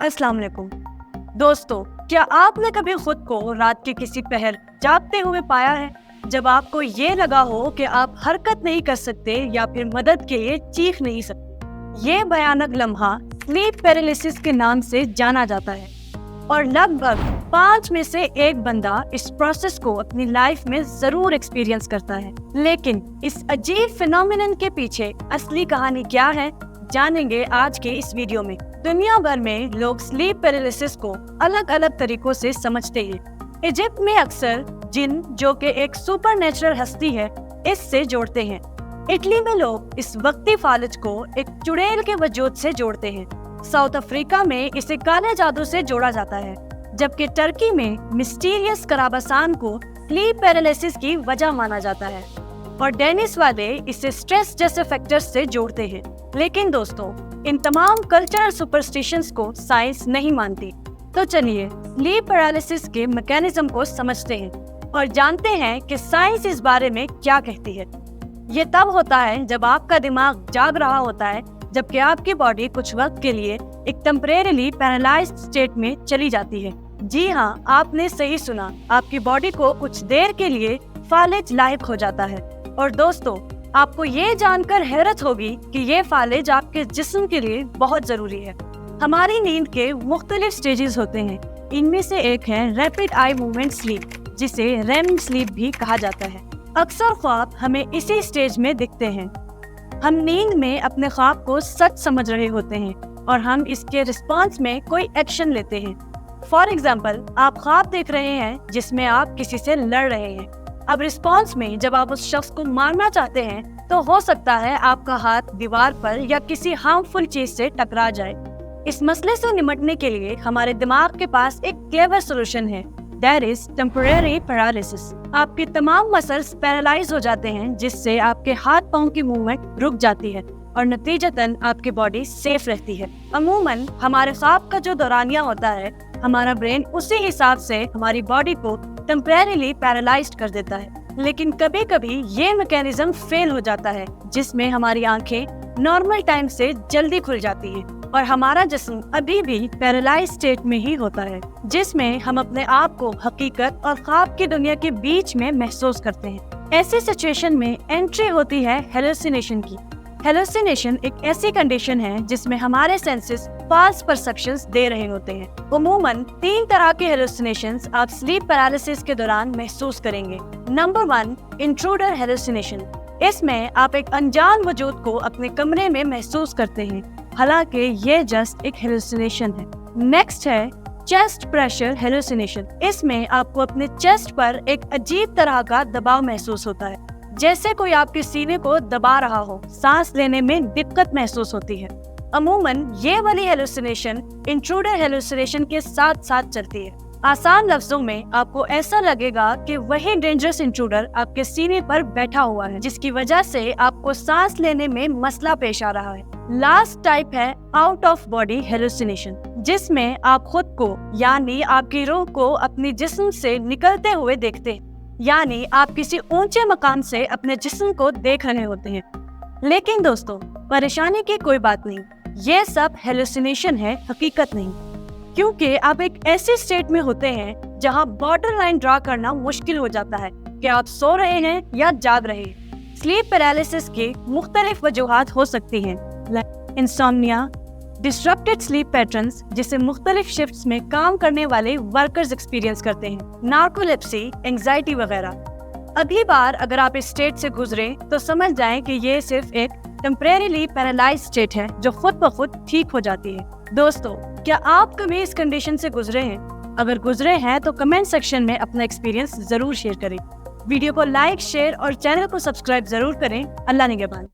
अस्सलाम वालेकुम दोस्तों, क्या आपने कभी खुद को रात के किसी पहर जागते हुए पाया है जब आपको ये लगा हो कि आप हरकत नहीं कर सकते या फिर मदद के लिए चीख नहीं सकते? ये भयानक लम्हा स्लीप पैरालिसिस के नाम से जाना जाता है और लगभग 5 में से 1 बंदा इस प्रोसेस को अपनी लाइफ में जरूर एक्सपीरियंस करता है। लेकिन इस अजीब फिनोमिनन के पीछे असली कहानी क्या है, जानेंगे आज के इस वीडियो में। दुनिया भर में लोग स्लीप पैरालिसिस को अलग अलग तरीकों से समझते हैं। इजिप्ट में अक्सर जिन, जो कि एक सुपरनेचुरल हस्ती है, इससे जोड़ते हैं। इटली में लोग इस वक्ती फालिज को एक चुड़ैल के वजूद से जोड़ते हैं। साउथ अफ्रीका में इसे काले जादू से जोड़ा जाता है, जबकि टर्की में मिस्टीरियस कराबासान को स्लीप पैरालिसिस की वजह माना जाता है और डेनिस वाले इसे स्ट्रेस जैसे फैक्टर्स से जोड़ते हैं। लेकिन दोस्तों, इन तमाम कल्चरल सुपरस्टिशंस को साइंस नहीं मानती। तो चलिए स्लीप पैरालिसिस के मैकेनिज्म को समझते हैं और जानते हैं कि साइंस इस बारे में क्या कहती है। ये तब होता है जब आपका दिमाग जाग रहा होता है, जबकि आपकी बॉडी कुछ वक्त के लिए एक टेम्परेरीली पैरालाइज्ड स्टेट में चली जाती है। जी हाँ, आपने सही सुना, आपकी बॉडी को कुछ देर के लिए फालिज लाहिक हो जाता है। और दोस्तों, आपको ये जानकर हैरत होगी कि ये फालिज आपके जिस्म के लिए बहुत जरूरी है। हमारी नींद के मुख्तलिफ स्टेजेस होते हैं। इनमें से एक है रैपिड आई मूवमेंट स्लीप, जिसे रेम स्लीप भी कहा जाता है। अक्सर ख्वाब हमें इसी स्टेज में दिखते हैं। हम नींद में अपने ख्वाब को सच समझ रहे होते हैं और हम इसके रिस्पॉन्स में कोई एक्शन लेते हैं। फॉर एग्जाम्पल, आप ख्वाब देख रहे हैं जिसमें आप किसी से लड़ रहे हैं। अब रिस्पॉन्स में जब आप उस शख्स को मारना चाहते हैं तो हो सकता है आपका हाथ दीवार पर या किसी हार्मफुल चीज से टकरा जाए। इस मसले से निपटने के लिए हमारे दिमाग के पास एक क्लेवर सॉल्यूशन है, दैट इज टेम्परेरी पैरालिसिस। आपके तमाम मसल्स पैरालाइज हो जाते हैं, जिससे आपके हाथ पांव की मूवमेंट रुक जाती है और नतीजतन आपकी बॉडी सेफ रहती है। अमूमन हमारे ख्वाब का जो दौरानिया होता है, हमारा ब्रेन उसी हिसाब से हमारी बॉडी को टेम्परेरीली पैरालाइज्ड कर देता है। लेकिन कभी कभी ये मैकेनिज्म फेल हो जाता है, जिसमें हमारी आंखें नॉर्मल टाइम से जल्दी खुल जाती है और हमारा जिस्म अभी भी पैरालाइज स्टेट में ही होता है, जिसमें हम अपने आप को हकीकत और ख्वाब की दुनिया के बीच में महसूस करते हैं। ऐसी सिचुएशन में एंट्री होती है हेलुसिनेशन की। हेलुसिनेशन एक ऐसी कंडीशन है जिसमें हमारे सेंसेस फाल्स परसेप्शंस दे रहे होते हैं। उमूमन 3 तरह के हेलुसिनेशंस आप स्लीप पैरालिसिस के दौरान महसूस करेंगे। Number 1, intruder hallucination. इसमें आप एक अनजान वजूद को अपने कमरे में महसूस करते हैं, हालांकि ये जस्ट एक हेलुसिनेशन है। नेक्स्ट है चेस्ट प्रेशर हेलुसिनेशन। इसमें आपको अपने चेस्ट पर एक अजीब तरह का दबाव महसूस होता है, जैसे कोई आपके सीने को दबा रहा हो। सांस लेने में दिक्कत महसूस होती है। अमूमन ये वाली हेलुसिनेशन इंट्रूडर हेलुसिनेशन के साथ साथ चलती है। आसान लफ्जों में आपको ऐसा लगेगा कि वही डेंजरस इंट्रूडर आपके सीने पर बैठा हुआ है, जिसकी वजह से आपको सांस लेने में मसला पेश आ रहा है। लास्ट टाइप है आउट ऑफ बॉडी हेलुसिनेशन, जिसमें आप खुद को यानी आपकी रूह को अपने जिस्म से निकलते हुए देखते हैं, यानी आप किसी ऊंचे मकाम से अपने जिस्म को देख रहे होते हैं। लेकिन दोस्तों, परेशानी की कोई बात नहीं, ये सब हेलुसिनेशन है, हकीकत नहीं। क्योंकि आप एक ऐसी स्टेट में होते हैं जहां बॉर्डर लाइन ड्रा करना मुश्किल हो जाता है कि आप सो रहे हैं या जाग रहे हैं। स्लीप पैरालिसिस की मुख्तलिफ वजूहात हो सकती हैं, like insomnia, disrupted sleep patterns, जिसे मुख्तलिफ शिफ्ट्स में काम करने वाले वर्कर्स एक्सपीरियंस करते हैं, नार्कोलेप्सी, एंग्जाइटी वगैरह। अगली बार अगर आप इस स्टेट से गुजरे तो समझ जाएं कि ये सिर्फ एक टेम्परेरीली पैरालाइज स्टेट है जो खुद ब खुद ठीक हो जाती है। दोस्तों, क्या आप कभी इस कंडीशन से गुजरे हैं? अगर गुजरे हैं तो कमेंट सेक्शन में अपना एक्सपीरियंस जरूर शेयर करें। वीडियो को लाइक, शेयर और चैनल को सब्सक्राइब जरूर करें। अल्लाह निगहबान।